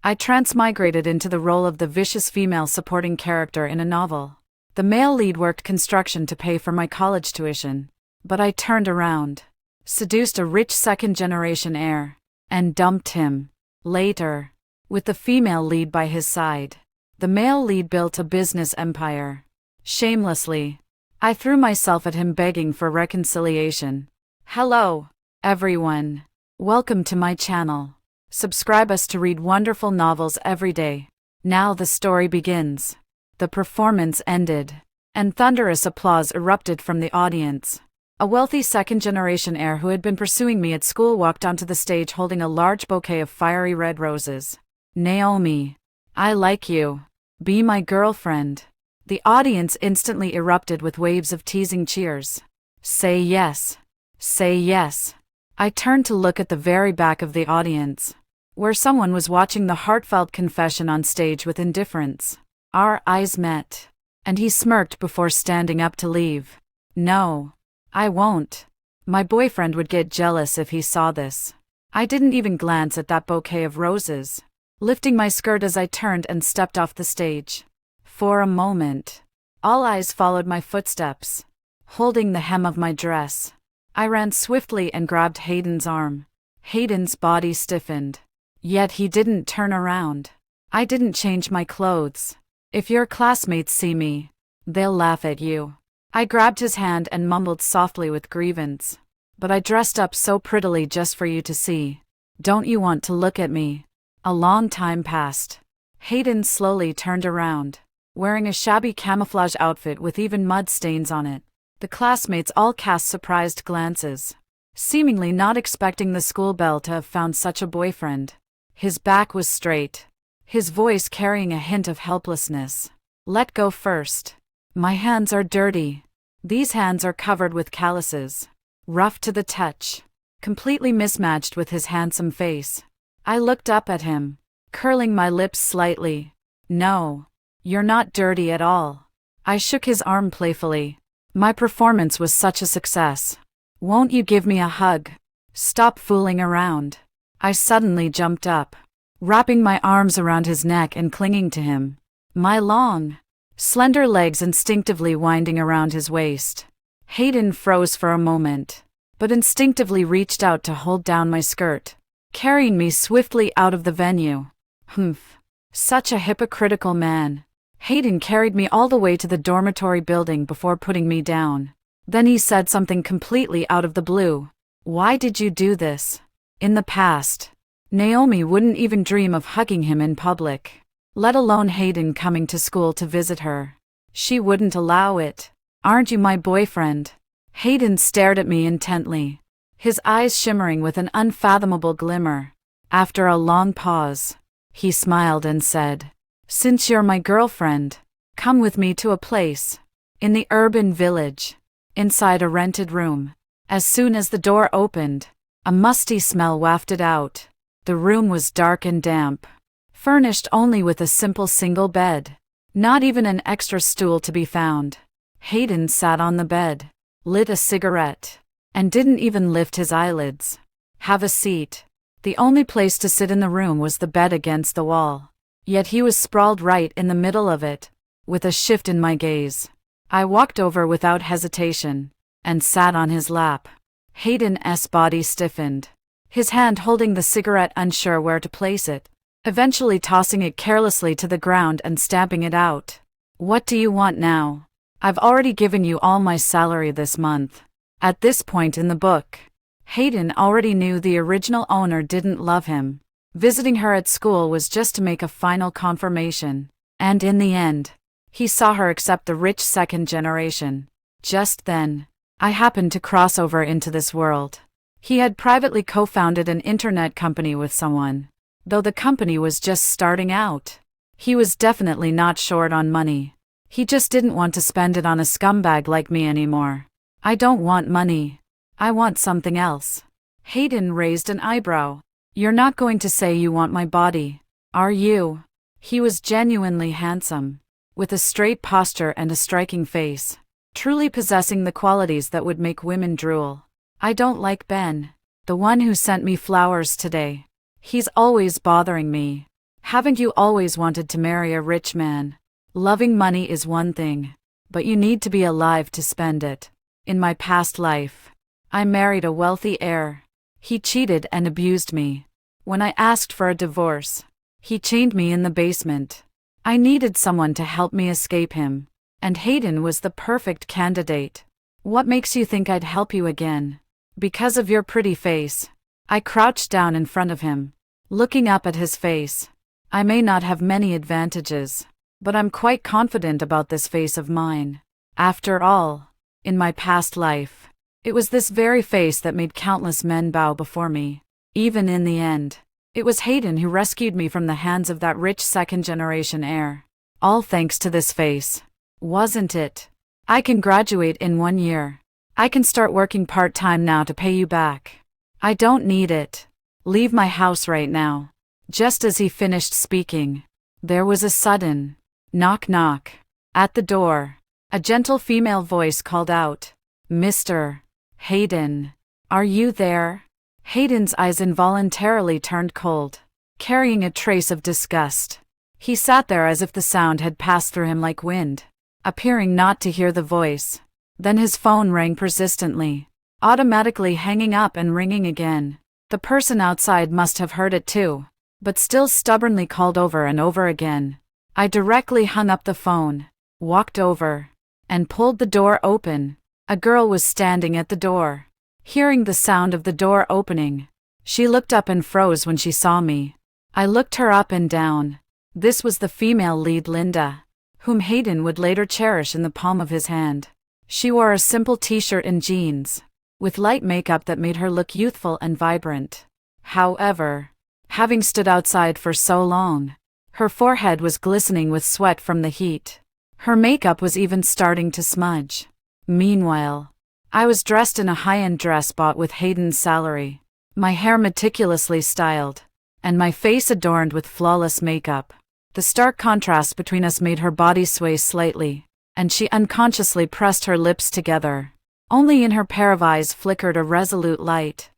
I transmigrated into the role of the vicious female supporting character in a novel. The male lead worked construction to pay for my college tuition. But I turned around, seduced a rich second-generation heir, and dumped him. Later, with the female lead by his side, the male lead built a business empire. Shamelessly, I threw myself at him begging for reconciliation. Hello, everyone. Welcome to my channel. Subscribe us to read wonderful novels every day. Now the story begins. The performance ended, and thunderous applause erupted from the audience. A wealthy second-generation heir who had been pursuing me at school walked onto the stage holding a large bouquet of fiery red roses. Naomi, I like you. Be my girlfriend. The audience instantly erupted with waves of teasing cheers. Say yes. Say yes. I turned to look at the very back of the audience, where someone was watching the heartfelt confession on stage with indifference. Our eyes met, and he smirked before standing up to leave. No, I won't. My boyfriend would get jealous if he saw this. I didn't even glance at that bouquet of roses, lifting my skirt as I turned and stepped off the stage. For a moment, all eyes followed my footsteps. Holding the hem of my dress, I ran swiftly and grabbed Hayden's arm. Hayden's body stiffened, yet he didn't turn around. I didn't change my clothes. If your classmates see me, they'll laugh at you. I grabbed his hand and mumbled softly with grievance. But I dressed up so prettily just for you to see. Don't you want to look at me? A long time passed. Hayden slowly turned around, wearing a shabby camouflage outfit with even mud stains on it. The classmates all cast surprised glances, seemingly not expecting the school belle to have found such a boyfriend. His back was straight, his voice carrying a hint of helplessness. Let go first. My hands are dirty. These hands are covered with calluses, rough to the touch, completely mismatched with his handsome face. I looked up at him, curling my lips slightly. No, you're not dirty at all. I shook his arm playfully. My performance was such a success. Won't you give me a hug? Stop fooling around. I suddenly jumped up, wrapping my arms around his neck and clinging to him, my long, slender legs instinctively winding around his waist. Hayden froze for a moment, but instinctively reached out to hold down my skirt, carrying me swiftly out of the venue. Humph. Such a hypocritical man. Hayden carried me all the way to the dormitory building before putting me down. Then he said something completely out of the blue. Why did you do this? In the past, Naomi wouldn't even dream of hugging him in public, let alone Hayden coming to school to visit her. She wouldn't allow it. Aren't you my boyfriend? Hayden stared at me intently, his eyes shimmering with an unfathomable glimmer. After a long pause, he smiled and said, Since you're my girlfriend, come with me to a place in the urban village, inside a rented room. As soon as the door opened, a musty smell wafted out. The room was dark and damp, furnished only with a simple single bed. Not even an extra stool to be found. Hayden sat on the bed, lit a cigarette, and didn't even lift his eyelids. Have a seat. The only place to sit in the room was the bed against the wall. Yet he was sprawled right in the middle of it, with a shift in my gaze. I walked over without hesitation, and sat on his lap. Hayden's body stiffened, his hand holding the cigarette, unsure where to place it, eventually tossing it carelessly to the ground and stamping it out. What do you want now? I've already given you all my salary this month. At this point in the book, Hayden already knew the original owner didn't love him. Visiting her at school was just to make a final confirmation, and in the end, he saw her accept the rich second generation. Just then, I happened to cross over into this world. He had privately co-founded an internet company with someone, though the company was just starting out. He was definitely not short on money. He just didn't want to spend it on a scumbag like me anymore. I don't want money. I want something else. Hayden raised an eyebrow. You're not going to say you want my body, are you? He was genuinely handsome, with a straight posture and a striking face, truly possessing the qualities that would make women drool. I don't like Ben, the one who sent me flowers today. He's always bothering me. Haven't you always wanted to marry a rich man? Loving money is one thing, but you need to be alive to spend it. In my past life, I married a wealthy heir. He cheated and abused me. When I asked for a divorce, he chained me in the basement. I needed someone to help me escape him, and Hayden was the perfect candidate. What makes you think I'd help you again? Because of your pretty face. I crouched down in front of him, looking up at his face. I may not have many advantages, but I'm quite confident about this face of mine. After all, in my past life, it was this very face that made countless men bow before me. Even in the end, it was Hayden who rescued me from the hands of that rich second-generation heir. All thanks to this face, wasn't it? I can graduate in 1 year. I can start working part-time now to pay you back. I don't need it. Leave my house right now. Just as he finished speaking, there was a sudden knock-knock at the door. A gentle female voice called out, "Mr. Hayden, are you there?" Hayden's eyes involuntarily turned cold, carrying a trace of disgust. He sat there as if the sound had passed through him like wind, appearing not to hear the voice. Then his phone rang persistently, automatically hanging up and ringing again. The person outside must have heard it too, but still stubbornly called over and over again. I directly hung up the phone, walked over, and pulled the door open. A girl was standing at the door. Hearing the sound of the door opening, she looked up and froze when she saw me. I looked her up and down. This was the female lead, Linda, whom Hayden would later cherish in the palm of his hand. She wore a simple t-shirt and jeans, with light makeup that made her look youthful and vibrant. However, having stood outside for so long, her forehead was glistening with sweat from the heat. Her makeup was even starting to smudge. Meanwhile, I was dressed in a high-end dress bought with Hayden's salary, my hair meticulously styled, and my face adorned with flawless makeup. The stark contrast between us made her body sway slightly, and she unconsciously pressed her lips together. Only in her pair of eyes flickered a resolute light.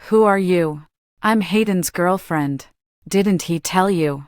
"Who are you?" "I'm Hayden's girlfriend. Didn't he tell you?"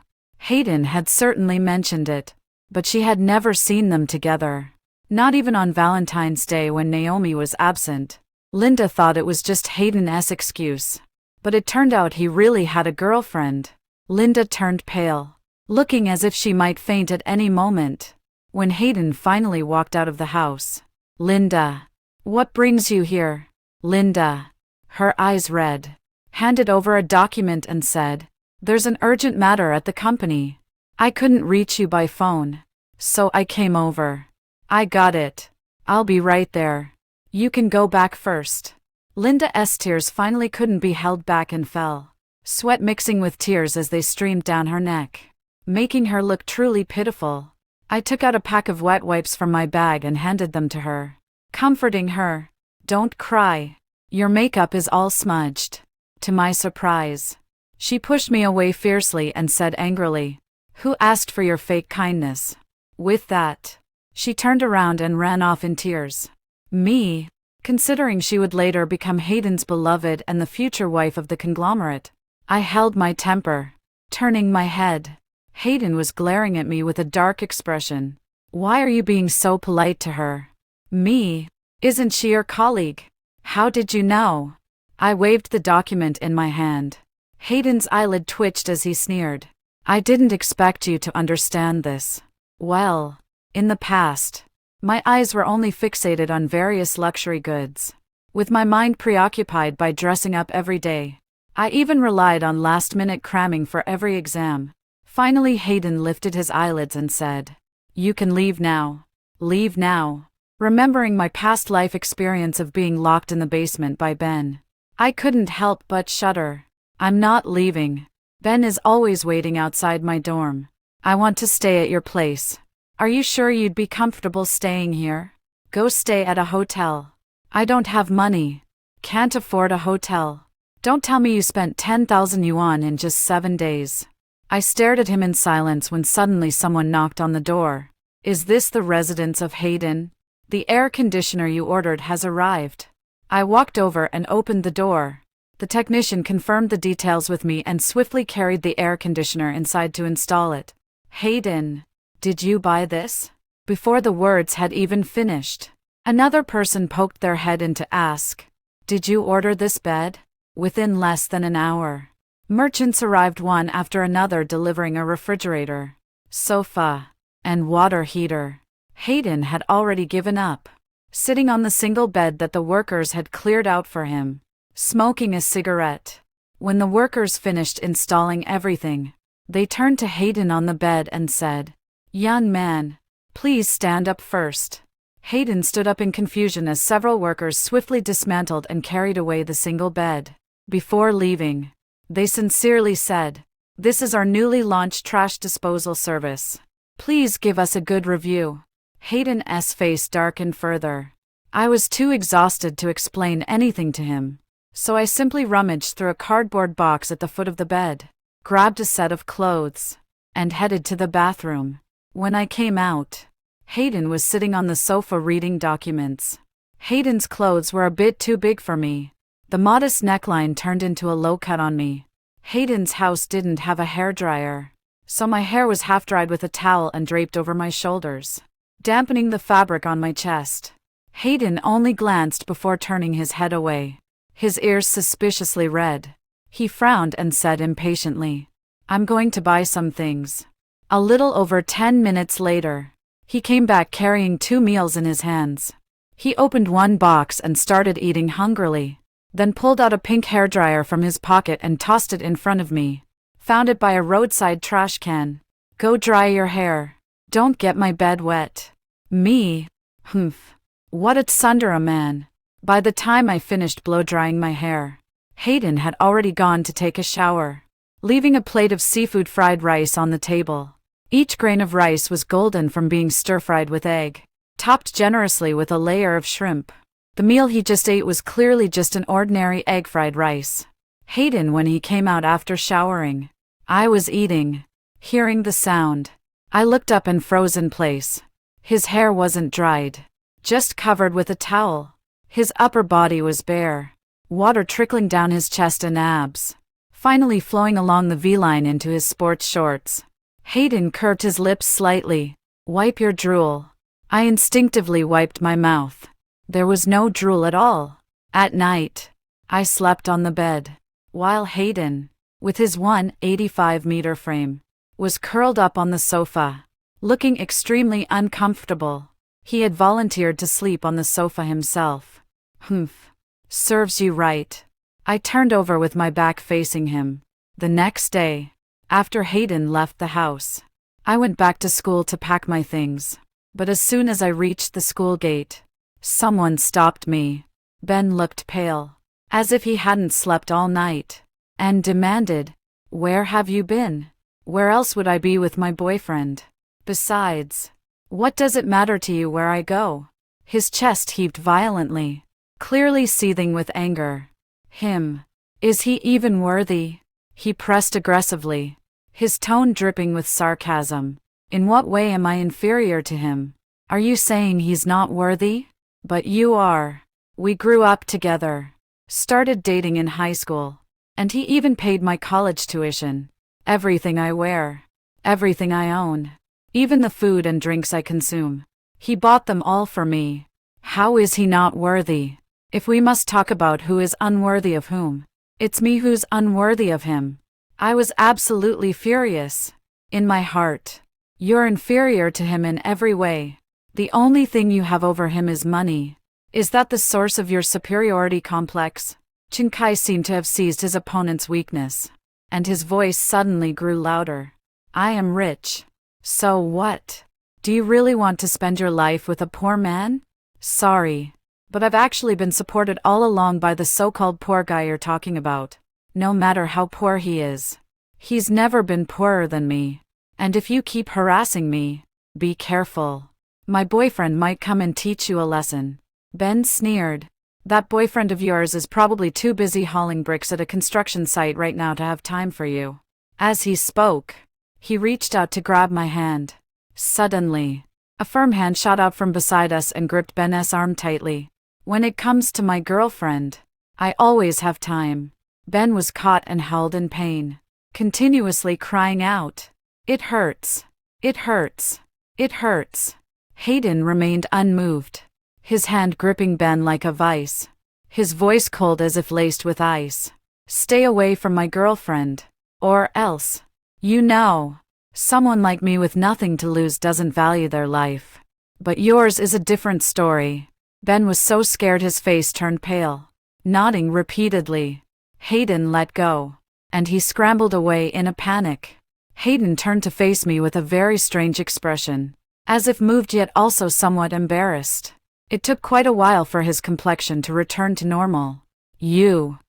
Hayden had certainly mentioned it, but she had never seen them together. Not even on Valentine's Day when Naomi was absent. Linda thought it was just Hayden's excuse, but it turned out he really had a girlfriend. Linda turned pale, looking as if she might faint at any moment, when Hayden finally walked out of the house. "Linda, what brings you here?" Linda, her eyes red, handed over a document and said, "There's an urgent matter at the company. I couldn't reach you by phone, so I came over." "I got it. I'll be right there. You can go back first." Linda's tears finally couldn't be held back and fell, sweat mixing with tears as they streamed down her neck, making her look truly pitiful. I took out a pack of wet wipes from my bag and handed them to her, comforting her. "Don't cry. Your makeup is all smudged." To my surprise, she pushed me away fiercely and said angrily, "Who asked for your fake kindness?" With that, she turned around and ran off in tears. Me, considering she would later become Hayden's beloved and the future wife of the conglomerate, I held my temper. Turning my head, Hayden was glaring at me with a dark expression. "Why are you being so polite to her?" "Me? Isn't she your colleague? How did you know?" I waved the document in my hand. Hayden's eyelid twitched as he sneered. "I didn't expect you to understand this. Well, in the past, my eyes were only fixated on various luxury goods, with my mind preoccupied by dressing up every day. I even relied on last-minute cramming for every exam." Finally, Hayden lifted his eyelids and said, "You can leave now. Leave now." Remembering my past life experience of being locked in the basement by Ben, I couldn't help but shudder. "I'm not leaving. Ben is always waiting outside my dorm. I want to stay at your place." "Are you sure you'd be comfortable staying here? Go stay at a hotel." "I don't have money. Can't afford a hotel." "Don't tell me you spent 10,000 yuan in just 7 days. I stared at him in silence when suddenly someone knocked on the door. "Is this the residence of Hayden? The air conditioner you ordered has arrived." I walked over and opened the door. The technician confirmed the details with me and swiftly carried the air conditioner inside to install it. Hayden, did you buy this? Before the words had even finished, another person poked their head in to ask, did you order this bed? Within less than an hour, merchants arrived one after another delivering a refrigerator, sofa, and water heater. Hayden had already given up, sitting on the single bed that the workers had cleared out for him, smoking a cigarette. When the workers finished installing everything, they turned to Hayden on the bed and said, young man, please stand up first. Hayden stood up in confusion as several workers swiftly dismantled and carried away the single bed. Before leaving, they sincerely said, this is our newly launched trash disposal service. Please give us a good review. Hayden's face darkened further. I was too exhausted to explain anything to him, so I simply rummaged through a cardboard box at the foot of the bed, grabbed a set of clothes, and headed to the bathroom. When I came out, Hayden was sitting on the sofa reading documents. Hayden's clothes were a bit too big for me. The modest neckline turned into a low cut on me. Hayden's house didn't have a hairdryer, so my hair was half dried with a towel and draped over my shoulders, dampening the fabric on my chest. Hayden only glanced before turning his head away, his ears suspiciously red. He frowned and said impatiently, I'm going to buy some things. A little over 10 minutes later, he came back carrying 2 meals in his hands. He opened one box and started eating hungrily, then pulled out a pink hairdryer from his pocket and tossed it in front of me. Found it by a roadside trash can. Go dry your hair. Don't get my bed wet. Me? Humph. What a tsundere man. By the time I finished blow-drying my hair, Hayden had already gone to take a shower, leaving a plate of seafood fried rice on the table. Each grain of rice was golden from being stir-fried with egg, topped generously with a layer of shrimp. The meal he just ate was clearly just an ordinary egg-fried rice. Hayden, when he came out after showering, I was eating. Hearing the sound, I looked up and froze in place. His hair wasn't dried, just covered with a towel. His upper body was bare, water trickling down his chest and abs, finally flowing along the V-line into his sports shorts. Hayden curved his lips slightly. Wipe your drool. I instinctively wiped my mouth. There was no drool at all. At night, I slept on the bed, while Hayden, with his 185-meter frame, was curled up on the sofa, looking extremely uncomfortable. He had volunteered to sleep on the sofa himself. Humph. Serves you right. I turned over with my back facing him. The next day, after Hayden left the house, I went back to school to pack my things. But as soon as I reached the school gate, someone stopped me. Ben looked pale, as if he hadn't slept all night, and demanded, "Where have you been? Where else would I be with my boyfriend? Besides, what does it matter to you where I go?" His chest heaved violently, clearly seething with anger. Him. Is he even worthy? He pressed aggressively, his tone dripping with sarcasm. In what way am I inferior to him? Are you saying he's not worthy? But you are. We grew up together, started dating in high school, and he even paid my college tuition. Everything I wear, everything I own, even the food and drinks I consume. He bought them all for me. How is he not worthy? If we must talk about who is unworthy of whom, it's me who's unworthy of him. I was absolutely furious. In my heart, you're inferior to him in every way. The only thing you have over him is money. Is that the source of your superiority complex? Chen Kai seemed to have seized his opponent's weakness, and his voice suddenly grew louder. I am rich. So what? Do you really want to spend your life with a poor man? Sorry, but I've actually been supported all along by the so-called poor guy you're talking about. No matter how poor he is, he's never been poorer than me. And if you keep harassing me, be careful. My boyfriend might come and teach you a lesson. Ben sneered. That boyfriend of yours is probably too busy hauling bricks at a construction site right now to have time for you. As he spoke, he reached out to grab my hand. Suddenly, a firm hand shot out from beside us and gripped Ben's arm tightly. When it comes to my girlfriend, I always have time. Ben was caught and held in pain, continuously crying out, "It hurts! It hurts! It hurts!" Hayden remained unmoved, his hand gripping Ben like a vice, his voice cold as if laced with ice. "Stay away from my girlfriend, or else. You know, someone like me with nothing to lose doesn't value their life. But yours is a different story." Ben was so scared his face turned pale, nodding repeatedly. Hayden let go, and he scrambled away in a panic. Hayden turned to face me with a very strange expression, as if moved yet also somewhat embarrassed. It took quite a while for his complexion to return to normal. You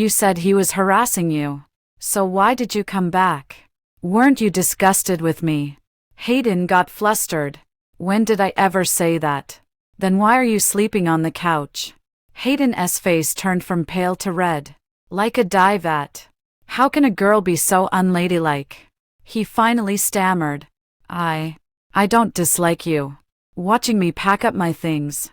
said he was harassing you. So why did you come back? Weren't you disgusted with me?" Hayden got flustered. "When did I ever say that? Then why are you sleeping on the couch?" Hayden's face turned from pale to red, like a dye vat. "How can a girl be so unladylike?" He finally stammered. I don't dislike you. Watching me pack up my things."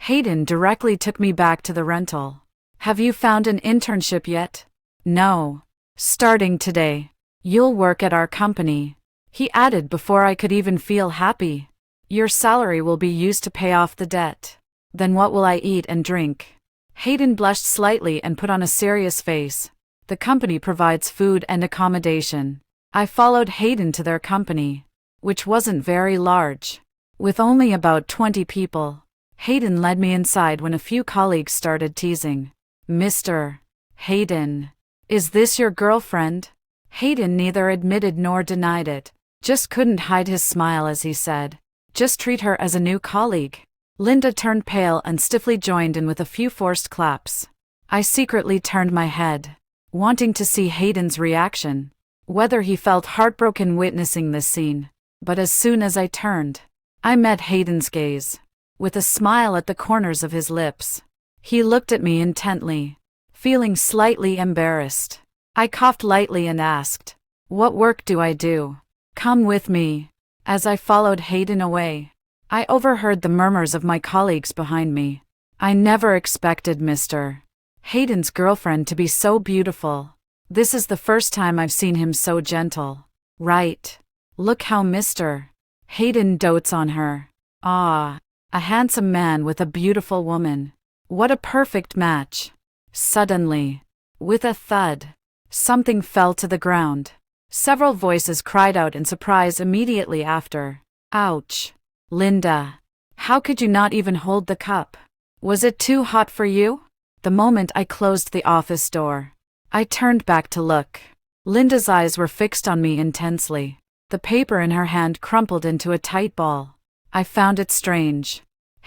Hayden directly took me back to the rental. "Have you found an internship yet?" "No. Starting today. You'll work at our company," he added before I could even feel happy. "Your salary will be used to pay off the debt." "Then what will I eat and drink?" Hayden blushed slightly and put on a serious face. "The company provides food and accommodation." I followed Hayden to their company, which wasn't very large, with only about 20 people. Hayden led me inside when a few colleagues started teasing. "Mr. Hayden, is this your girlfriend?" Hayden neither admitted nor denied it, just couldn't hide his smile as he said, "Just treat her as a new colleague." Linda turned pale and stiffly joined in with a few forced claps. I secretly turned my head, wanting to see Hayden's reaction, whether he felt heartbroken witnessing this scene. But as soon as I turned, I met Hayden's gaze, with a smile at the corners of his lips. He looked at me intently, feeling slightly embarrassed. I coughed lightly and asked, "What work do I do?" "Come with me." As I followed Hayden away, I overheard the murmurs of my colleagues behind me. "I never expected Mr. Hayden's girlfriend to be so beautiful. This is the first time I've seen him so gentle. Right? Look how Mr. Hayden dotes on her. Ah, a handsome man with a beautiful woman. What a perfect match." Suddenly, with a thud, something fell to the ground. Several voices cried out in surprise immediately after. "Ouch! Linda, how could you not even hold the cup? Was it too hot for you?" The moment I closed the office door, I turned back to look. Linda's eyes were fixed on me intensely. The paper in her hand crumpled into a tight ball. I found it strange.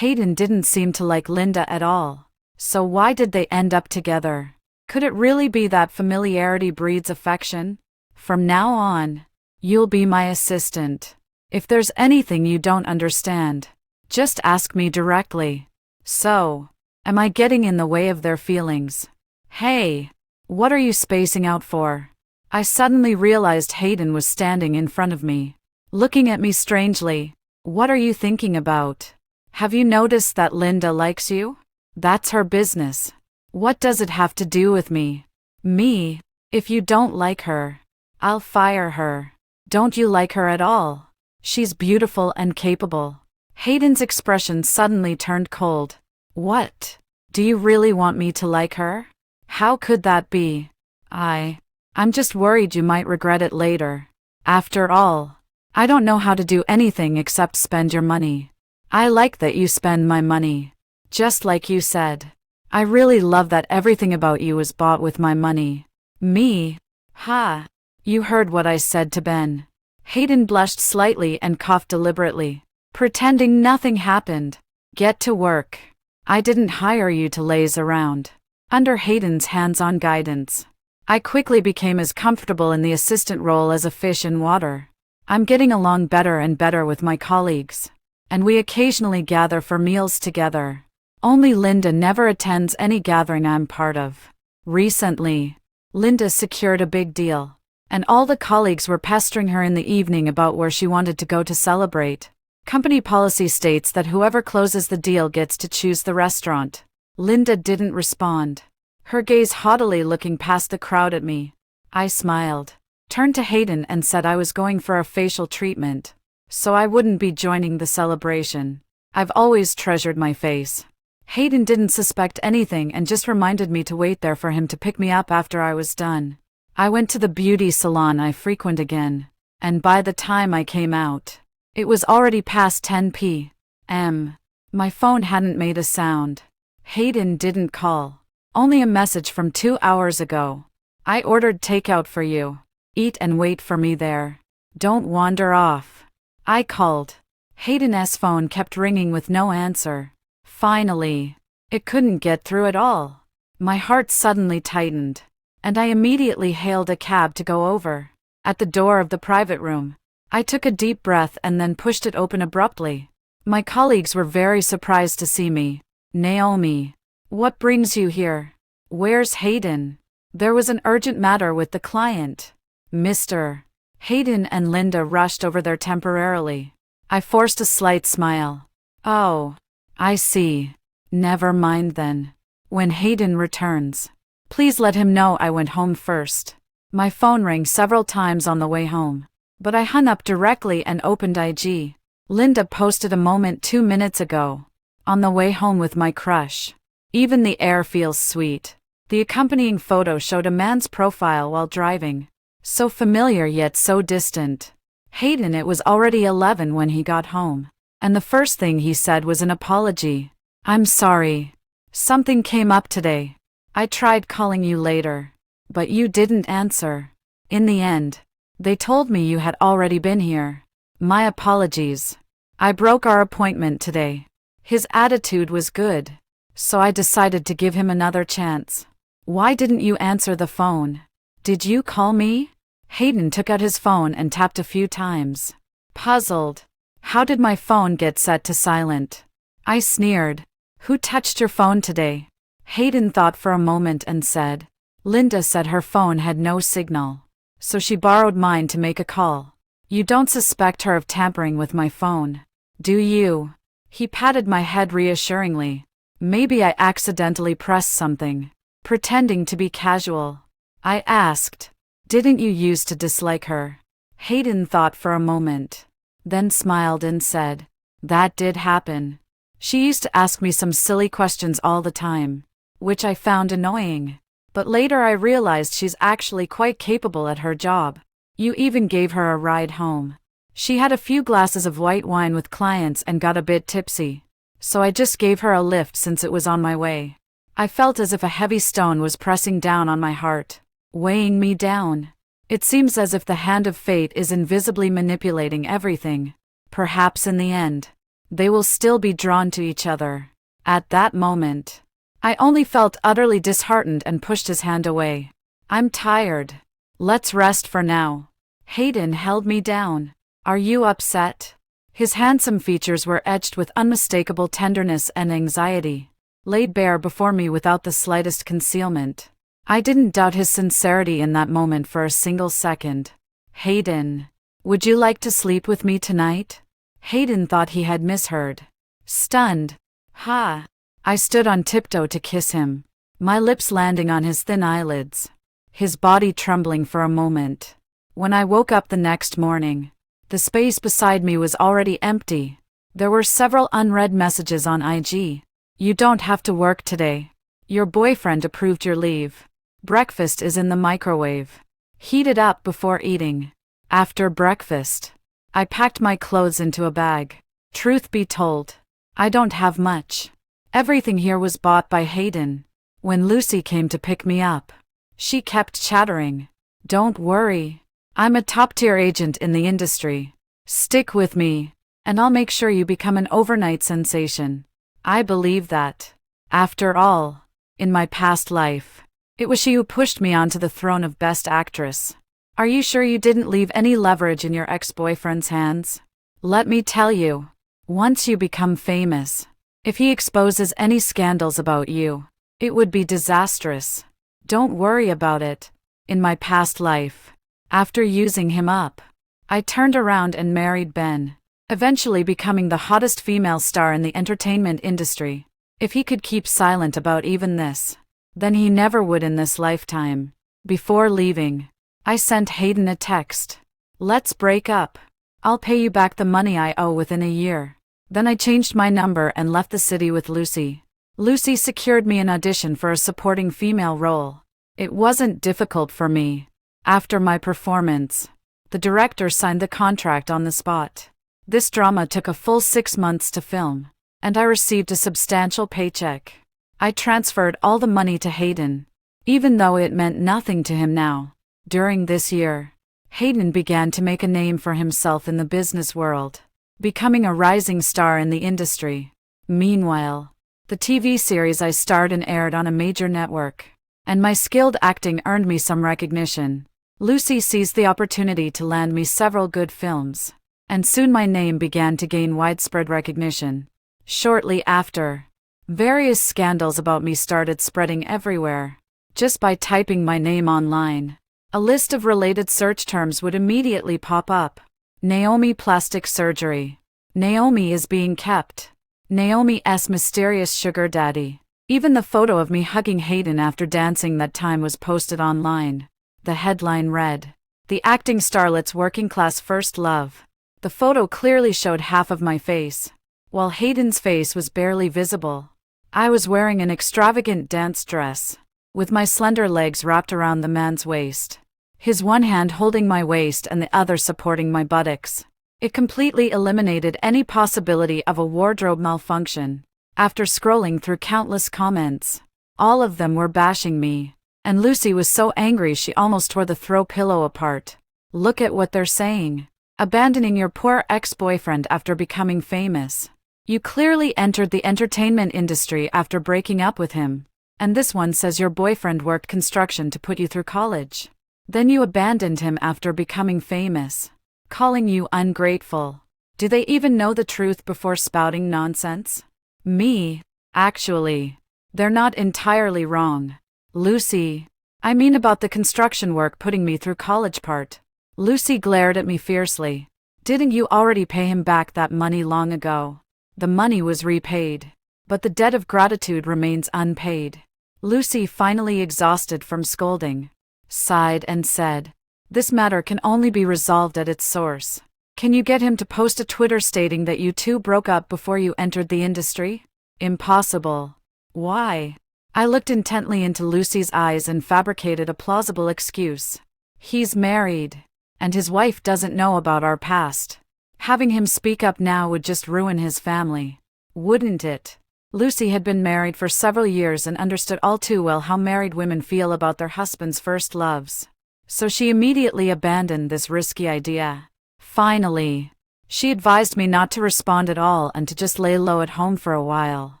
Hayden didn't seem to like Linda at all. So why did they end up together? Could it really be that familiarity breeds affection? "From now on, you'll be my assistant. If there's anything you don't understand, just ask me directly." So, am I getting in the way of their feelings? "Hey, what are you spacing out for?" I suddenly realized Hayden was standing in front of me, looking at me strangely. "What are you thinking about? Have you noticed that Linda likes you? That's her business. What does it have to do with me?" "Me? If you don't like her, I'll fire her." "Don't you like her at all? She's beautiful and capable." Hayden's expression suddenly turned cold. "What? Do you really want me to like her? How could that be?" I'm just worried you might regret it later. After all, I don't know how to do anything except spend your money. I like that you spend my money. Just like you said. I really love that everything about you was bought with my money." "Me? Ha! You heard what I said to Ben." Hayden blushed slightly and coughed deliberately, pretending nothing happened. "Get to work. I didn't hire you to laze around." Under Hayden's hands-on guidance, I quickly became as comfortable in the assistant role as a fish in water. I'm getting along better and better with my colleagues, and we occasionally gather for meals together. Only Linda never attends any gathering I'm part of. Recently, Linda secured a big deal, and all the colleagues were pestering her in the evening about where she wanted to go to celebrate. Company policy states that whoever closes the deal gets to choose the restaurant. Linda didn't respond. her gaze haughtily looking past the crowd at me. I smiled, turned to Hayden and said I was going for a facial treatment, so I wouldn't be joining the celebration. I've always treasured my face. Hayden didn't suspect anything and just reminded me to wait there for him to pick me up after I was done. I went to the beauty salon I frequent again, and by the time I came out, it was already past 10 p.m. My phone hadn't made a sound. Hayden didn't call. Only a message from 2 hours ago. I ordered takeout for you. Eat and wait for me there. Don't wander off. I called. Hayden's phone kept ringing with no answer. Finally, it couldn't get through at all. My heart suddenly tightened, and I immediately hailed a cab to go over. At the door of the private room, I took a deep breath and then pushed it open abruptly. My colleagues were very surprised to see me. Naomi, what brings you here? Where's Hayden? There was an urgent matter with the client. Mr. Hayden and Linda rushed over there temporarily. I forced a slight smile. Oh, I see. Never mind then. When Hayden returns, please let him know I went home first. My phone rang several times on the way home, but I hung up directly and opened IG. Linda posted a moment 2 minutes ago. On the way home with my crush. Even the air feels sweet. The accompanying photo showed a man's profile while driving. So familiar yet so distant. Hayden, it was already 11 when he got home, and the first thing he said was an apology. I'm sorry. Something came up today. I tried calling you later, but you didn't answer. In the end, they told me you had already been here. My apologies. I broke our appointment today. His attitude was good, so I decided to give him another chance. Why didn't you answer the phone? Did you call me? Hayden took out his phone and tapped a few times. Puzzled. How did my phone get set to silent? I sneered. Who touched your phone today? Hayden thought for a moment and said, Linda said her phone had no signal, so she borrowed mine to make a call. You don't suspect her of tampering with my phone, do you? He patted my head reassuringly. Maybe I accidentally pressed something, pretending to be casual. I asked, didn't you used to dislike her? Hayden thought for a moment, then smiled and said, that did happen. She used to ask me some silly questions all the time, which I found annoying. But later I realized she's actually quite capable at her job. You even gave her a ride home. She had a few glasses of white wine with clients and got a bit tipsy, so I just gave her a lift since it was on my way. I felt as if a heavy stone was pressing down on my heart, weighing me down. It seems as if the hand of fate is invisibly manipulating everything. Perhaps in the end, they will still be drawn to each other. At that moment, I only felt utterly disheartened and pushed his hand away. I'm tired. Let's rest for now. Hayden held me down. Are you upset? His handsome features were etched with unmistakable tenderness and anxiety, laid bare before me without the slightest concealment. I didn't doubt his sincerity in that moment for a single second. Hayden, would you like to sleep with me tonight? Hayden thought he had misheard. Stunned. Ha! I stood on tiptoe to kiss him, my lips landing on his thin eyelids, his body trembling for a moment. When I woke up the next morning, the space beside me was already empty. There were several unread messages on IG. You don't have to work today. Your boyfriend approved your leave. Breakfast is in the microwave. Heat it up before eating. After breakfast, I packed my clothes into a bag. Truth be told, I don't have much. Everything here was bought by Hayden. When Lucy came to pick me up, she kept chattering. Don't worry. I'm a top-tier agent in the industry. Stick with me, and I'll make sure you become an overnight sensation. I believe that. After all, in my past life, it was she who pushed me onto the throne of Best Actress. Are you sure you didn't leave any leverage in your ex-boyfriend's hands? Let me tell you, once you become famous, if he exposes any scandals about you, it would be disastrous. Don't worry about it. In my past life, after using him up, I turned around and married Ben, eventually becoming the hottest female star in the entertainment industry. If he could keep silent about even this, Then he never would in this lifetime. Before leaving, I sent Hayden a text. "Let's break up. I'll pay you back the money I owe within a year." Then I changed my number and left the city with Lucy. Lucy secured me an audition for a supporting female role. It wasn't difficult for me. After my performance, the director signed the contract on the spot. This drama took a full 6 months to film, and I received a substantial paycheck. I transferred all the money to Hayden, even though it meant nothing to him now. During this year, Hayden began to make a name for himself in the business world, becoming a rising star in the industry. Meanwhile, the TV series I starred in aired on a major network, and my skilled acting earned me some recognition. Lucy seized the opportunity to land me several good films, and soon my name began to gain widespread recognition. Shortly after, various scandals about me started spreading everywhere. Just by typing my name online, a list of related search terms would immediately pop up. Naomi plastic surgery. Naomi is being kept. Naomi's mysterious sugar daddy. Even the photo of me hugging Hayden after dancing that time was posted online. The headline read, "The acting starlet's working class first love." The photo clearly showed half of my face, while Hayden's face was barely visible. I was wearing an extravagant dance dress, with my slender legs wrapped around the man's waist, his one hand holding my waist and the other supporting my buttocks. It completely eliminated any possibility of a wardrobe malfunction. After scrolling through countless comments, all of them were bashing me, and Lucy was so angry she almost tore the throw pillow apart. "Look at what they're saying. Abandoning your poor ex-boyfriend after becoming famous. You clearly entered the entertainment industry after breaking up with him. And this one says your boyfriend worked construction to put you through college. Then you abandoned him after becoming famous. Calling you ungrateful. Do they even know the truth before spouting nonsense?" Me? Actually, they're not entirely wrong. Lucy. I mean about the construction work putting me through college part. Lucy glared at me fiercely. "Didn't you already pay him back that money long ago?" "The money was repaid, but the debt of gratitude remains unpaid." Lucy, finally exhausted from scolding, sighed and said, "This matter can only be resolved at its source. Can you get him to post a Twitter stating that you two broke up before you entered the industry?" "Impossible." "Why?" I looked intently into Lucy's eyes and fabricated a plausible excuse. "He's married, and his wife doesn't know about our past. Having him speak up now would just ruin his family." "Wouldn't it?" Lucy had been married for several years and understood all too well how married women feel about their husbands' first loves. So she immediately abandoned this risky idea. Finally, she advised me not to respond at all and to just lay low at home for a while.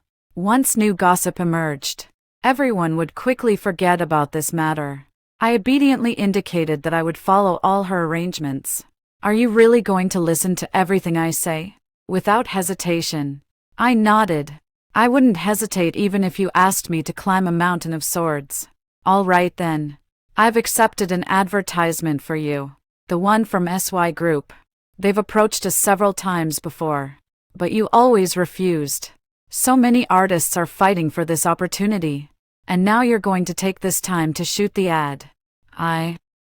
Once new gossip emerged, everyone would quickly forget about this matter. I obediently indicated that I would follow all her arrangements. "Are you really going to listen to everything I say?" Without hesitation, I nodded. "I wouldn't hesitate even if you asked me to climb a mountain of swords." "All right then. I've accepted an advertisement for you. The one from SY Group. They've approached us several times before, but you always refused. So many artists are fighting for this opportunity, and now you're going to take this time to shoot the ad.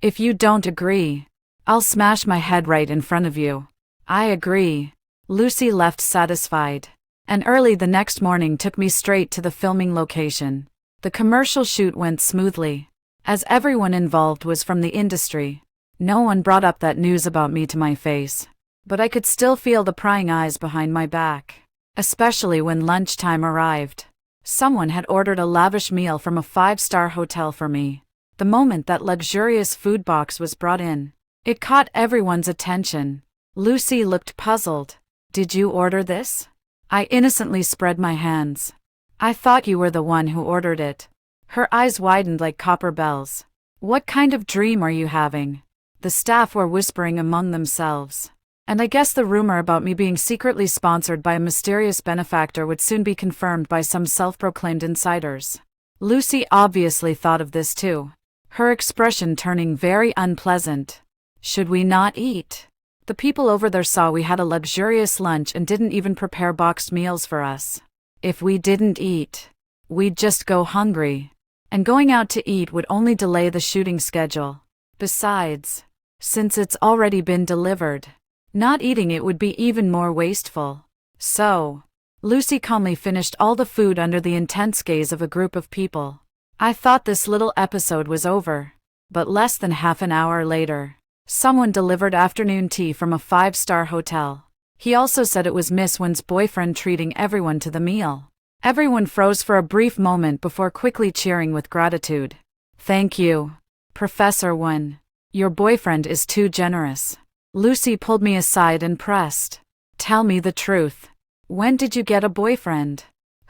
If you don't agree, I'll smash my head right in front of you." "I agree." Lucy left satisfied, and early the next morning took me straight to the filming location. The commercial shoot went smoothly, as everyone involved was from the industry. No one brought up that news about me to my face, but I could still feel the prying eyes behind my back, especially when lunchtime arrived. Someone had ordered a lavish meal from a 5-star hotel for me. The moment that luxurious food box was brought in, it caught everyone's attention. Lucy looked puzzled. "Did you order this?" I innocently spread my hands. "I thought you were the one who ordered it." Her eyes widened like copper bells. "What kind of dream are you having?" The staff were whispering among themselves, and I guess the rumor about me being secretly sponsored by a mysterious benefactor would soon be confirmed by some self-proclaimed insiders. Lucy obviously thought of this too, her expression turning very unpleasant. "Should we not eat? The people over there saw we had a luxurious lunch and didn't even prepare boxed meals for us. If we didn't eat, we'd just go hungry." and going out to eat would only delay the shooting schedule. Besides, since it's already been delivered, not eating it would be even more wasteful. So, Lucy calmly finished all the food under the intense gaze of a group of people. I thought this little episode was over, but less than half an hour later, someone delivered afternoon tea from a 5-star hotel. He also said it was Miss Wen's boyfriend treating everyone to the meal. Everyone froze for a brief moment before quickly cheering with gratitude. "Thank you, Professor Wen. Your boyfriend is too generous." Lucy pulled me aside and pressed. "Tell me the truth. When did you get a boyfriend?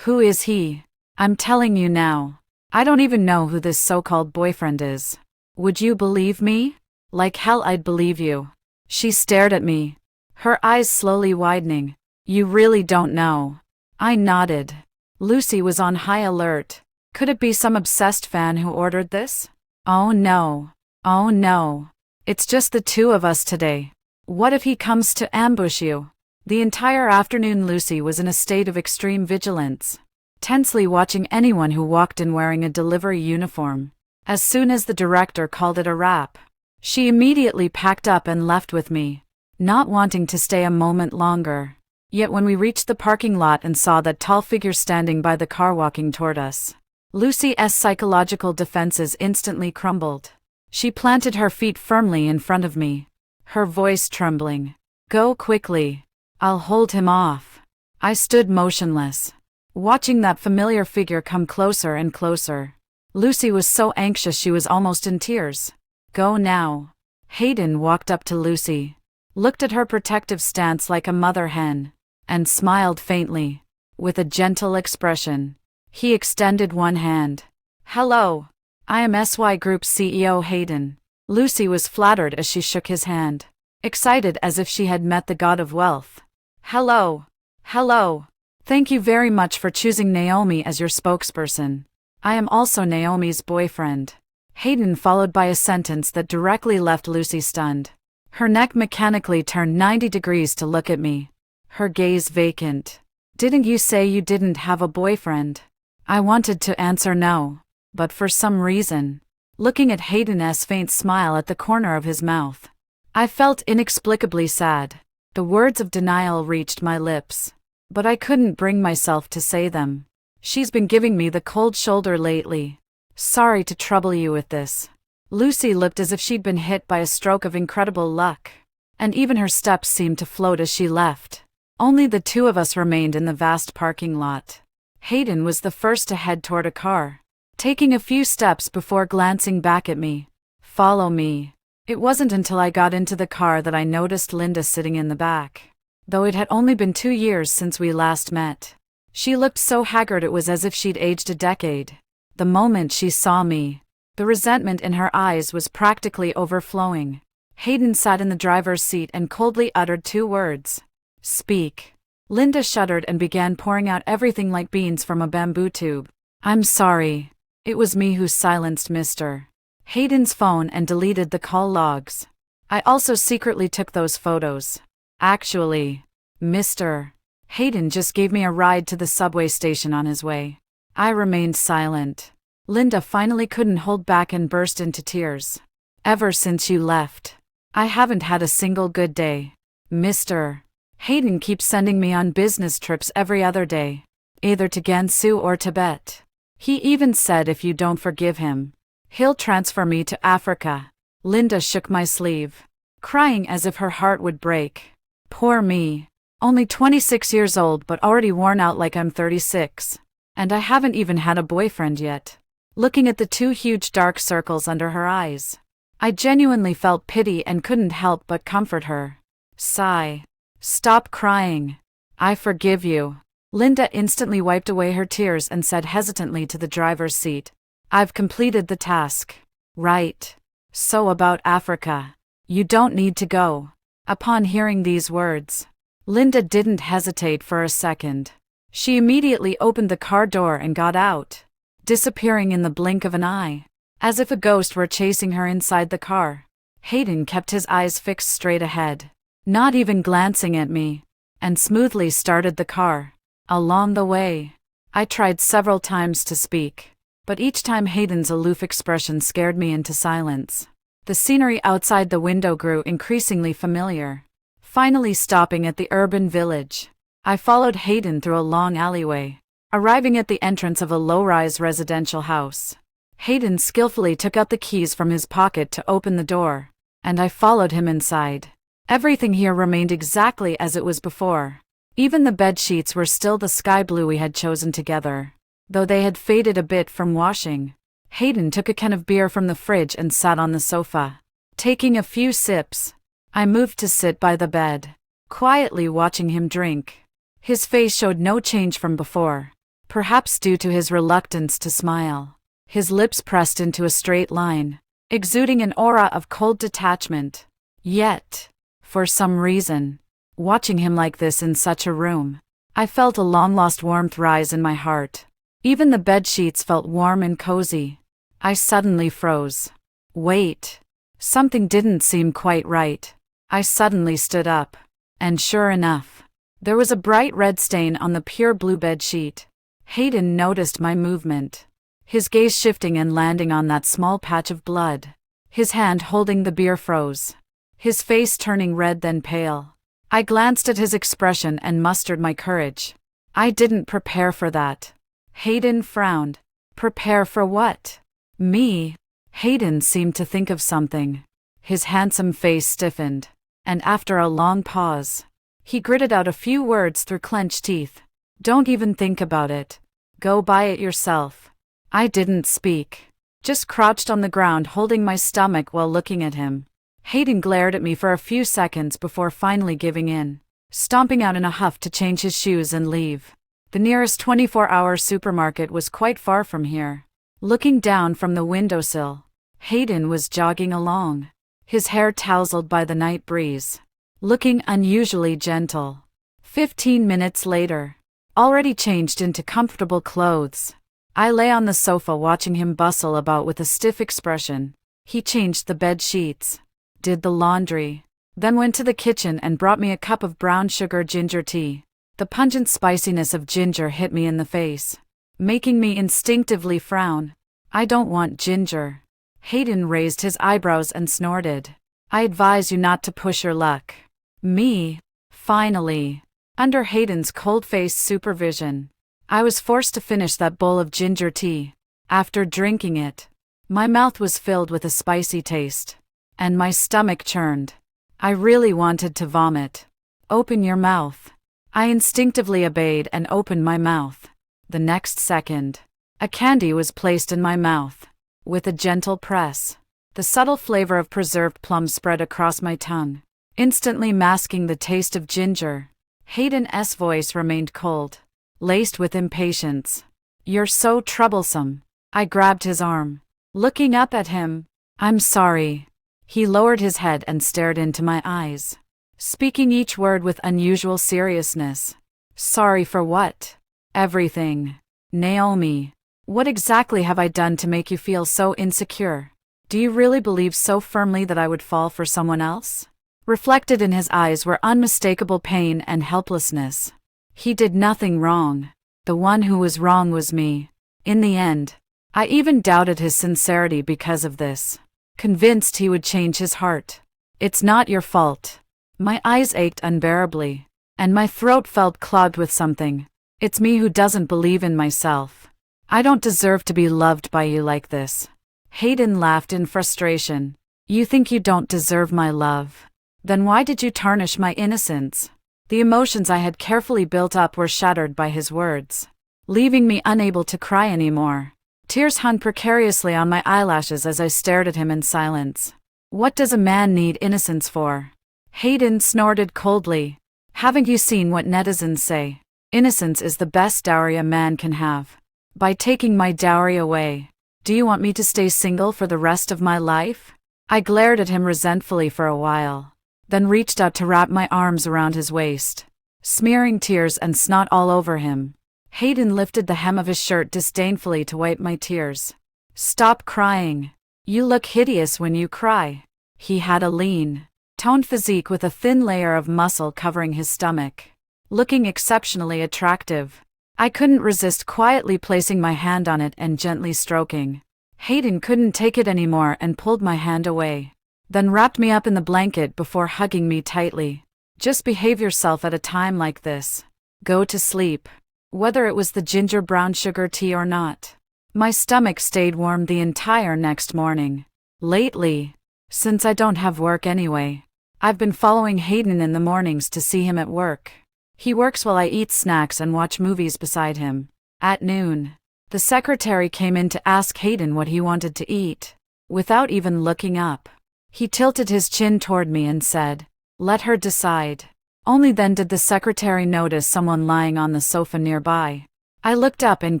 Who is he?" "I'm telling you now. I don't even know who this so-called boyfriend is." "Would you believe me?" "Like hell I'd believe you." She stared at me, her eyes slowly widening. "You really don't know?" I nodded. Lucy was on high alert. Could it be some obsessed fan who ordered this? Oh no. Oh no. It's just the two of us today. What if he comes to ambush you? The entire afternoon Lucy was in a state of extreme vigilance, tensely watching anyone who walked in wearing a delivery uniform. As soon as the director called it a wrap, she immediately packed up and left with me, not wanting to stay a moment longer. Yet when we reached the parking lot and saw that tall figure standing by the car walking toward us, Lucy's psychological defenses instantly crumbled. She planted her feet firmly in front of me, her voice trembling. "Go quickly. I'll hold him off." I stood motionless, watching that familiar figure come closer and closer. Lucy was so anxious she was almost in tears. "Go now." Hayden walked up to Lucy, looked at her protective stance like a mother hen, and smiled faintly, with a gentle expression. He extended one hand. "Hello. I am SY Group CEO Hayden." Lucy was flattered as she shook his hand, excited as if she had met the god of wealth. "Hello. Hello. Thank you very much for choosing Naomi as your spokesperson. I am also Naomi's boyfriend." Hayden followed by a sentence that directly left Lucy stunned. Her neck mechanically turned 90 degrees to look at me, her gaze vacant. "Didn't you say you didn't have a boyfriend?" I wanted to answer no, but for some reason, looking at Hayden's faint smile at the corner of his mouth, I felt inexplicably sad. The words of denial reached my lips, but I couldn't bring myself to say them. "She's been giving me the cold shoulder lately. Sorry to trouble you with this." Lucy looked as if she'd been hit by a stroke of incredible luck, and even her steps seemed to float as she left. Only the two of us remained in the vast parking lot. Hayden was the first to head toward a car, taking a few steps before glancing back at me. "Follow me." It wasn't until I got into the car that I noticed Linda sitting in the back, though it had only been 2 years since we last met. She looked so haggard it was as if she'd aged a decade. The moment she saw me, the resentment in her eyes was practically overflowing. Hayden sat in the driver's seat and coldly uttered 2 words. "Speak." Linda shuddered and began pouring out everything like beans from a bamboo tube. "I'm sorry. It was me who silenced Mr. Hayden's phone and deleted the call logs. I also secretly took those photos. Actually, Mr. Hayden just gave me a ride to the subway station on his way." I remained silent. Linda finally couldn't hold back and burst into tears. "Ever since you left, I haven't had a single good day. Mr. Hayden keeps sending me on business trips every other day, either to Gansu or Tibet. He even said if you don't forgive him, he'll transfer me to Africa." Linda shook my sleeve, crying as if her heart would break. Poor me. Only 26 years old but already worn out like I'm 36. And I haven't even had a boyfriend yet. Looking at the 2 huge dark circles under her eyes, I genuinely felt pity and couldn't help but comfort her. Sigh. "Stop crying. I forgive you." Linda instantly wiped away her tears and said hesitantly to the driver's seat, "I've completed the task." "Right. So about Africa. You don't need to go." Upon hearing these words, Linda didn't hesitate for a second. She immediately opened the car door and got out, disappearing in the blink of an eye, as if a ghost were chasing her inside the car. Hayden kept his eyes fixed straight ahead, not even glancing at me, and smoothly started the car. Along the way, I tried several times to speak, but each time Hayden's aloof expression scared me into silence. The scenery outside the window grew increasingly familiar. Finally stopping at the urban village, I followed Hayden through a long alleyway, arriving at the entrance of a low-rise residential house. Hayden skillfully took out the keys from his pocket to open the door, and I followed him inside. Everything here remained exactly as it was before. Even the bed sheets were still the sky blue we had chosen together, though they had faded a bit from washing. Hayden took a can of beer from the fridge and sat on the sofa. Taking a few sips, I moved to sit by the bed, quietly watching him drink. His face showed no change from before, perhaps due to his reluctance to smile. His lips pressed into a straight line, exuding an aura of cold detachment. Yet, for some reason, watching him like this in such a room, I felt a long-lost warmth rise in my heart. Even the bed sheets felt warm and cozy. I suddenly froze. Wait. Something didn't seem quite right. I suddenly stood up. And sure enough, there was a bright red stain on the pure blue bed sheet. Hayden noticed my movement, his gaze shifting and landing on that small patch of blood. His hand holding the beer froze, his face turning red then pale. I glanced at his expression and mustered my courage. I didn't prepare for that. Hayden frowned. Prepare for what? Me? Hayden seemed to think of something. His handsome face stiffened, and after a long pause, he gritted out a few words through clenched teeth. Don't even think about it. Go buy it yourself. I didn't speak, just crouched on the ground holding my stomach while looking at him. Hayden glared at me for a few seconds before finally giving in, stomping out in a huff to change his shoes and leave. The nearest 24-hour supermarket was quite far from here. Looking down from the windowsill, Hayden was jogging along, his hair tousled by the night breeze, looking unusually gentle. 15 minutes later, already changed into comfortable clothes, I lay on the sofa watching him bustle about with a stiff expression. He changed the bed sheets, did the laundry, then went to the kitchen and brought me a cup of brown sugar ginger tea. The pungent spiciness of ginger hit me in the face, making me instinctively frown. I don't want ginger. Hayden raised his eyebrows and snorted. I advise you not to push your luck. Me? Finally, under Hayden's cold-faced supervision, I was forced to finish that bowl of ginger tea. After drinking it, my mouth was filled with a spicy taste, and my stomach churned. I really wanted to vomit. Open your mouth. I instinctively obeyed and opened my mouth. The next second, a candy was placed in my mouth. With a gentle press, the subtle flavor of preserved plum spread across my tongue, instantly masking the taste of ginger. Hayden's voice remained cold, laced with impatience. You're so troublesome. I grabbed his arm, looking up at him. I'm sorry. He lowered his head and stared into my eyes, speaking each word with unusual seriousness. Sorry for what? Everything. Naomi, what exactly have I done to make you feel so insecure? Do you really believe so firmly that I would fall for someone else? Reflected in his eyes were unmistakable pain and helplessness. He did nothing wrong. The one who was wrong was me. In the end, I even doubted his sincerity because of this, convinced he would change his heart. It's not your fault. My eyes ached unbearably, and my throat felt clogged with something. It's me who doesn't believe in myself. I don't deserve to be loved by you like this. Hayden laughed in frustration. You think you don't deserve my love? Then why did you tarnish my innocence? The emotions I had carefully built up were shattered by his words, leaving me unable to cry anymore. Tears hung precariously on my eyelashes as I stared at him in silence. What does a man need innocence for? Hayden snorted coldly. Haven't you seen what netizens say? Innocence is the best dowry a man can have. By taking my dowry away, do you want me to stay single for the rest of my life? I glared at him resentfully for a while, then reached out to wrap my arms around his waist, smearing tears and snot all over him. Hayden lifted the hem of his shirt disdainfully to wipe my tears. Stop crying. You look hideous when you cry. He had a lean, toned physique with a thin layer of muscle covering his stomach, looking exceptionally attractive. I couldn't resist quietly placing my hand on it and gently stroking. Hayden couldn't take it anymore and pulled my hand away. Then wrapped me up in the blanket before hugging me tightly. Just behave yourself at a time like this. Go to sleep. Whether it was the ginger brown sugar tea or not. My stomach stayed warm the entire next morning. Lately, since I don't have work anyway, I've been following Hayden in the mornings to see him at work. He works while I eat snacks and watch movies beside him. At noon, the secretary came in to ask Hayden what he wanted to eat. Without even looking up, he tilted his chin toward me and said, "Let her decide." Only then did the secretary notice someone lying on the sofa nearby. I looked up and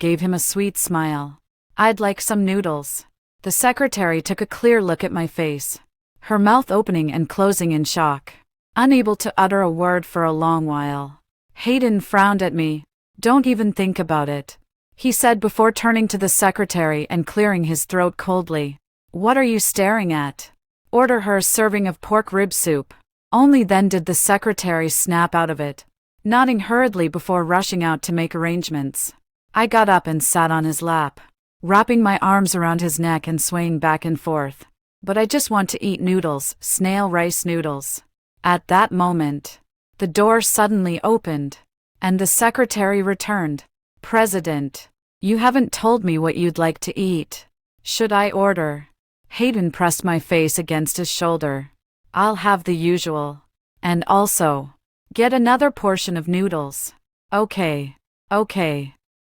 gave him a sweet smile. "I'd like some noodles." The secretary took a clear look at my face, her mouth opening and closing in shock, unable to utter a word for a long while. Hayden frowned at me. "Don't even think about it," he said before turning to the secretary and clearing his throat coldly. "What are you staring at? Order her a serving of pork rib soup." Only then did the secretary snap out of it, nodding hurriedly before rushing out to make arrangements. I got up and sat on his lap, wrapping my arms around his neck and swaying back and forth. "But I just want to eat noodles, snail rice noodles." At that moment, the door suddenly opened, and the secretary returned. "President, you haven't told me what you'd like to eat. Should I order?" Hayden pressed my face against his shoulder. "I'll have the usual. And also, get another portion of noodles." Okay.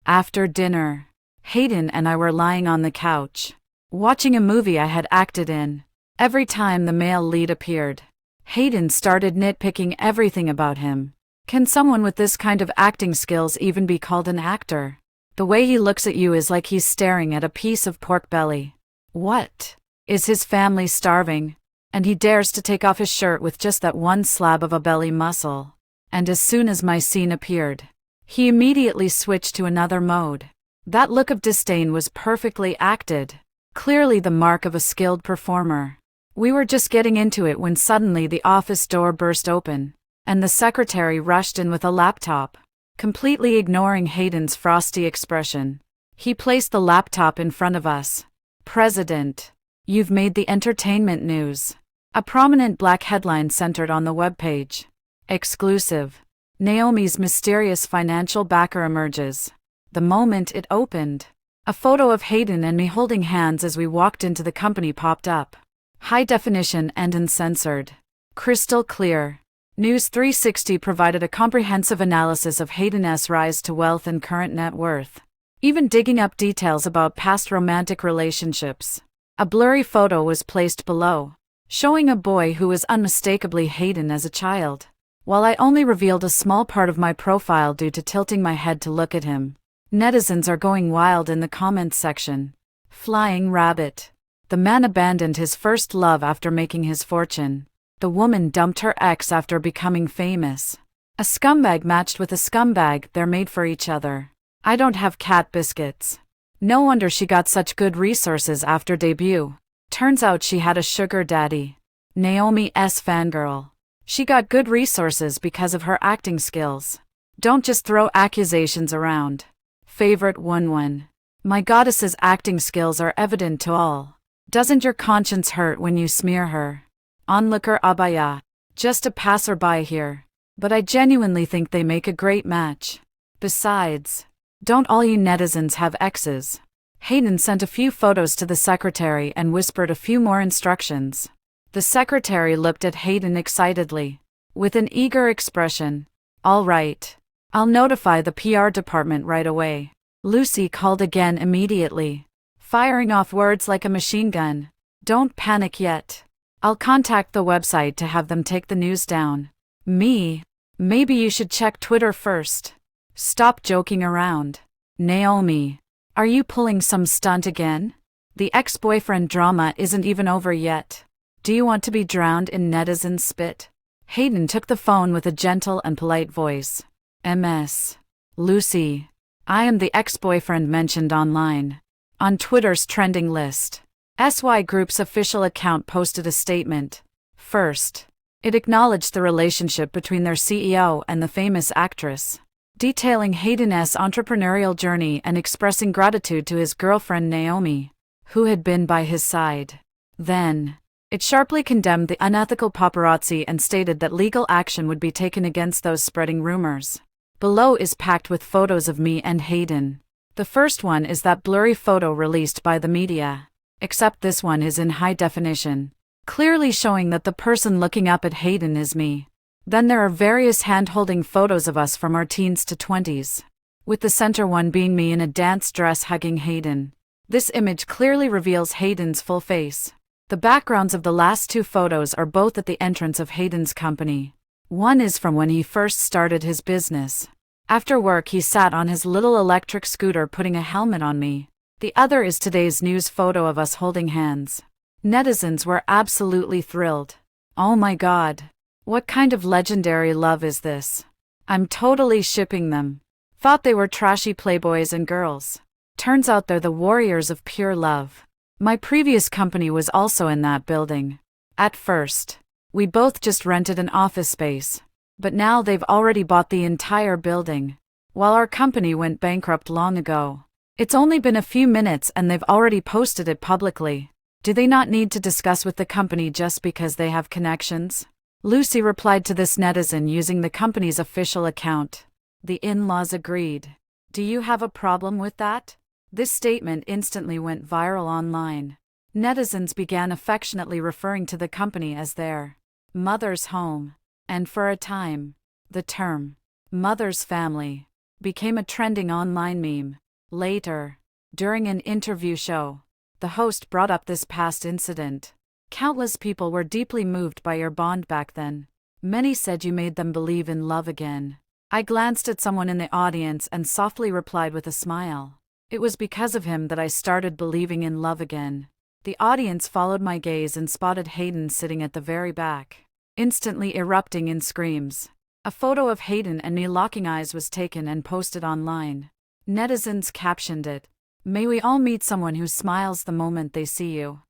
After dinner, Hayden and I were lying on the couch, watching a movie I had acted in. Every time the male lead appeared, Hayden started nitpicking everything about him. Can someone with this kind of acting skills even be called an actor? The way he looks at you is like he's staring at a piece of pork belly. What? Is his family starving? And he dares to take off his shirt with just that one slab of a belly muscle. And as soon as my scene appeared, he immediately switched to another mode. That look of disdain was perfectly acted, clearly the mark of a skilled performer. We were just getting into it when suddenly the office door burst open, and the secretary rushed in with a laptop, completely ignoring Hayden's frosty expression. He placed the laptop in front of us. "President, you've made the entertainment news." A prominent black headline centered on the webpage. Exclusive. Naomi's mysterious financial backer emerges. The moment it opened, a photo of Hayden and me holding hands as we walked into the company popped up. High definition and uncensored. Crystal clear. News 360 provided a comprehensive analysis of Hayden's rise to wealth and current net worth, even digging up details about past romantic relationships. A blurry photo was placed below, showing a boy who was unmistakably Hayden as a child. While I only revealed a small part of my profile due to tilting my head to look at him, netizens are going wild in the comments section. Flying rabbit. The man abandoned his first love after making his fortune. The woman dumped her ex after becoming famous. A scumbag matched with a scumbag, they're made for each other. I don't have cat biscuits. No wonder she got such good resources after debut. Turns out she had a sugar daddy. Naomi's fangirl. She got good resources because of her acting skills. Don't just throw accusations around. Favorite 1-1. My goddess's acting skills are evident to all. Doesn't your conscience hurt when you smear her? Onlooker Abaya. Just a passerby here. But I genuinely think they make a great match. Besides, don't all you netizens have exes? Hayden sent a few photos to the secretary and whispered a few more instructions. The secretary looked at Hayden excitedly, with an eager expression. "All right. I'll notify the PR department right away." Lucy called again immediately, firing off words like a machine gun. "Don't panic yet. I'll contact the website to have them take the news down." Me? Maybe you should check Twitter first. Stop joking around. Naomi, are you pulling some stunt again? The ex-boyfriend drama isn't even over yet. Do you want to be drowned in netizen spit? Hayden took the phone with a gentle and polite voice. MS. Lucy, I am the ex-boyfriend mentioned online. On Twitter's trending list. SY Group's official account posted a statement. First, it acknowledged the relationship between their CEO and the famous actress. detailing Hayden's entrepreneurial journey and expressing gratitude to his girlfriend Naomi, who had been by his side. Then, it sharply condemned the unethical paparazzi and stated that legal action would be taken against those spreading rumors. Below is packed with photos of me and Hayden. The first one is that blurry photo released by the media, except this one is in high definition, clearly showing that the person looking up at Hayden is me. Then there are various hand-holding photos of us from our teens to 20s, with the center one being me in a dance dress hugging Hayden. This image clearly reveals Hayden's full face. The backgrounds of the last two photos are both at the entrance of Hayden's company. One is from when he first started his business. After work he sat on his little electric scooter putting a helmet on me. The other is today's news photo of us holding hands. Netizens were absolutely thrilled. Oh my god. What kind of legendary love is this? I'm totally shipping them. Thought they were trashy playboys and girls. Turns out they're the warriors of pure love. My previous company was also in that building. At first, we both just rented an office space, but now they've already bought the entire building. While our company went bankrupt long ago. It's only been a few minutes and they've already posted it publicly. Do they not need to discuss with the company just because they have connections? Lucy replied to this netizen using the company's official account. The in-laws agreed. Do you have a problem with that? This statement instantly went viral online. Netizens began affectionately referring to the company as their mother's home, and for a time, the term mother's family became a trending online meme. Later, during an interview show, the host brought up this past incident. Countless people were deeply moved by your bond back then. Many said you made them believe in love again. I glanced at someone in the audience and softly replied with a smile. It was because of him that I started believing in love again. The audience followed my gaze and spotted Hayden sitting at the very back, instantly erupting in screams. A photo of Hayden and me locking eyes was taken and posted online. Netizens captioned it, "May we all meet someone who smiles the moment they see you."